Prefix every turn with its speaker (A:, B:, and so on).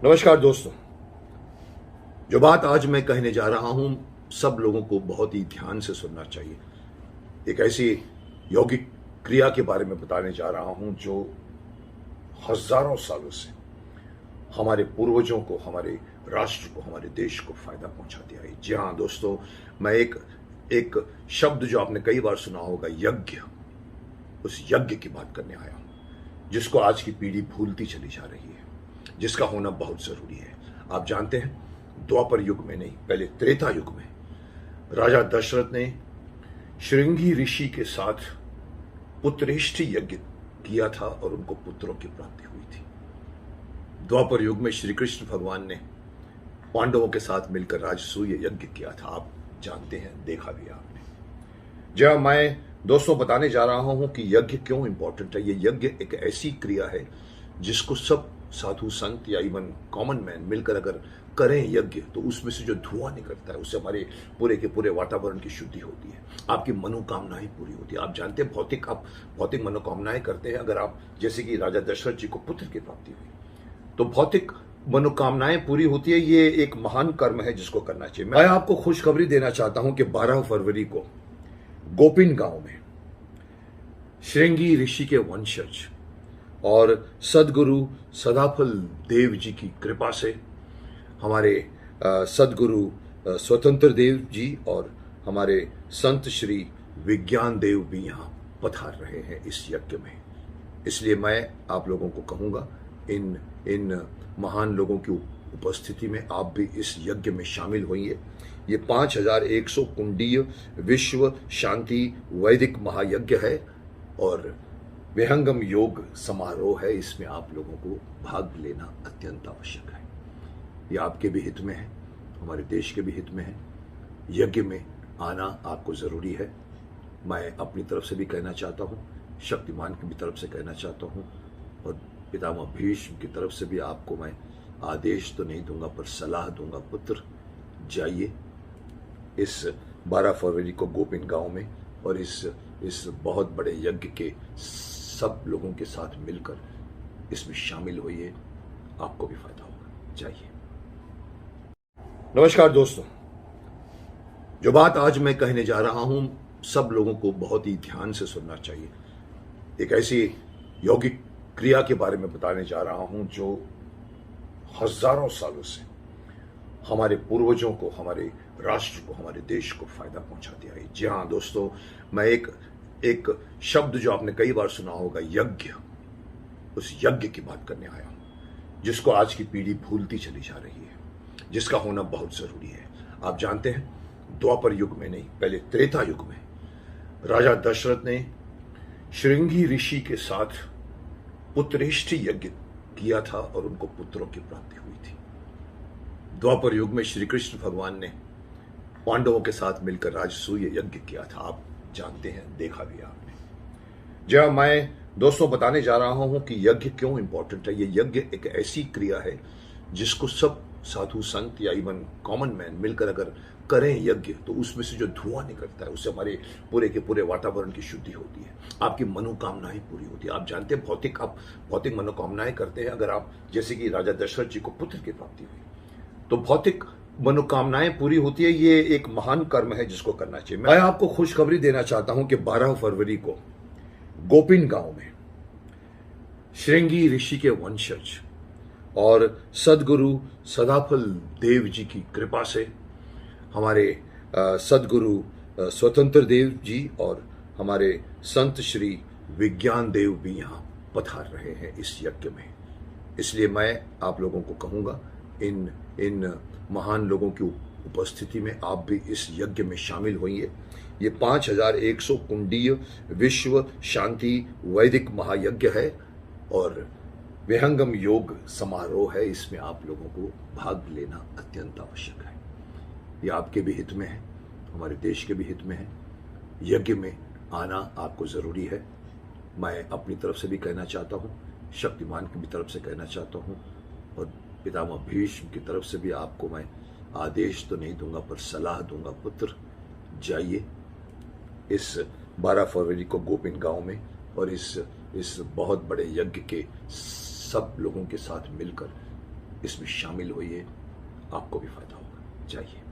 A: नमस्कार दोस्तों। जो बात आज मैं कहने जा रहा हूं, सब लोगों को बहुत ही ध्यान से सुनना चाहिए। एक ऐसी यौगिक क्रिया के बारे में बताने जा रहा हूं जो हजारों सालों से हमारे पूर्वजों को, हमारे राष्ट्र को, हमारे देश को फायदा पहुंचाती आई। जी हाँ दोस्तों, मैं एक शब्द जो आपने कई बार सुना होगा, यज्ञ, उस यज्ञ की बात करने आया हूं जिसको आज की पीढ़ी भूलती चली जा रही है, जिसका होना बहुत जरूरी है। आप जानते हैं, द्वापर युग में नहीं, पहले त्रेता युग में राजा दशरथ ने श्रृंगी ऋषि के साथ पुत्रेष्टि यज्ञ किया था और उनको पुत्रों की प्राप्ति हुई थी। द्वापर युग में श्री कृष्ण भगवान ने पांडवों के साथ मिलकर राजसूय यज्ञ किया था। आप जानते हैं, देखा भी आपने। जब मैं दोस्तों बताने जा रहा हूं कि यज्ञ क्यों इंपॉर्टेंट है। ये यज्ञ एक ऐसी क्रिया है जिसको सब साधु संत या इवन कॉमन मैन मिलकर अगर करें यज्ञ, तो उसमें से जो धुआं निकलता है उससे हमारे पूरे के पूरे वातावरण की शुद्धि होती है, आपकी मनोकामनाएं पूरी होती है। आप जानते हैं, आप भौतिक मनोकामनाएं करते हैं। अगर आप, जैसे कि राजा दशरथ जी को पुत्र की प्राप्ति हुई, तो भौतिक मनोकामनाएं पूरी होती है। ये एक महान कर्म है जिसको करना चाहिए। मैं आपको खुशखबरी देना चाहता हूं कि 12 फरवरी को गोपिन गांव में श्रृंगी ऋषि के वंशज और सदगुरु सदाफल देव जी की कृपा से हमारे सदगुरु स्वतंत्र देव जी और हमारे संत श्री विज्ञान देव भी यहाँ पधार रहे हैं इस यज्ञ में। इसलिए मैं आप लोगों को कहूँगा, इन महान लोगों की उपस्थिति में आप भी इस यज्ञ में शामिल होइए। ये 5100 कुंडीय विश्व शांति वैदिक महायज्ञ है और विहंगम योग समारोह है। इसमें आप लोगों को भाग लेना अत्यंत आवश्यक है। ये आपके भी हित में है, हमारे देश के भी हित में है। यज्ञ में आना आपको जरूरी है। मैं अपनी तरफ से भी कहना चाहता हूँ, शक्तिमान की भी तरफ से कहना चाहता हूँ, और पितामह भीष्म की तरफ से भी आपको मैं आदेश तो नहीं दूंगा पर सलाह दूंगा, पुत्र जाइए इस 12 फरवरी को गोपिन गांव में और इस बहुत बड़े यज्ञ के सब लोगों के साथ मिलकर इसमें शामिल होइए, आपको भी फायदा होगा। जाइए। नमस्कार दोस्तों। जो बात आज मैं कहने जा रहा हूं, सब लोगों को बहुत ही ध्यान से सुनना चाहिए। एक ऐसी यौगिक क्रिया के बारे में बताने जा रहा हूं जो हजारों सालों से हमारे पूर्वजों को, हमारे राष्ट्र को, हमारे देश को फायदा पहुंचाती आई। जी हाँ दोस्तों, मैं एक शब्द जो आपने कई बार सुना होगा, यज्ञ, उस यज्ञ की बात करने आया हूं जिसको आज की पीढ़ी भूलती चली जा रही है, जिसका होना बहुत जरूरी है। आप जानते हैं, द्वापर युग में नहीं, पहले त्रेता युग में राजा दशरथ ने श्रृंगी ऋषि के साथ पुत्रेष्टि यज्ञ किया था और उनको पुत्रों की प्राप्ति हुई थी। द्वापर युग में श्री कृष्ण भगवान ने पांडवों के साथ मिलकर राजसूय यज्ञ किया था। आप जानते हैं, देखा भी आपने। जब मैं दोस्तों बताने जा रहा हूं कि यज्ञ क्यों इंपॉर्टेंट है। ये यज्ञ एक ऐसी क्रिया है जिसको सब साधु संत या इवन कॉमन मैन मिलकर अगर करें यज्ञ, तो उसमें से जो धुआं निकलता है उससे हमारे पूरे के पूरे वातावरण की शुद्धि होती है, आपकी मनोकामनाएं पूरी होती है। आप जानते हैं, आप भौतिक मनोकामनाएं करते हैं। अगर आप, जैसे कि राजा दशरथ जी को पुत्र की प्राप्ति हुई, तो भौतिक मनोकामनाएं पूरी होती है। ये एक महान कर्म है जिसको करना चाहिए। मैं आपको खुशखबरी देना चाहता हूं कि 12 फरवरी को गोपिन गांव में श्रृंगी ऋषि के वंशज और सदगुरु सदाफल देव जी की कृपा से हमारे सदगुरु स्वतंत्र देव जी और हमारे संत श्री विज्ञान देव भी यहाँ पधार रहे हैं इस यज्ञ में। इसलिए मैं आप लोगों को कहूँगा, इन महान लोगों की उपस्थिति में आप भी इस यज्ञ में शामिल होइए। ये 5100 कुंडीय विश्व शांति वैदिक महायज्ञ है और विहंगम योग समारोह है। इसमें आप लोगों को भाग लेना अत्यंत आवश्यक है। ये आपके भी हित में है, हमारे देश के भी हित में है। यज्ञ में आना आपको जरूरी है। मैं अपनी तरफ से भी कहना चाहता हूँ, शक्तिमान की भी तरफ से कहना चाहता हूँ, और पितामह भीष्म की तरफ से भी आपको मैं आदेश तो नहीं दूंगा पर सलाह दूंगा, पुत्र जाइए इस 12 फरवरी को गोपिन गांव में और इस बहुत बड़े यज्ञ के सब लोगों के साथ मिलकर इसमें शामिल होइए, आपको भी फायदा होगा। जाइए।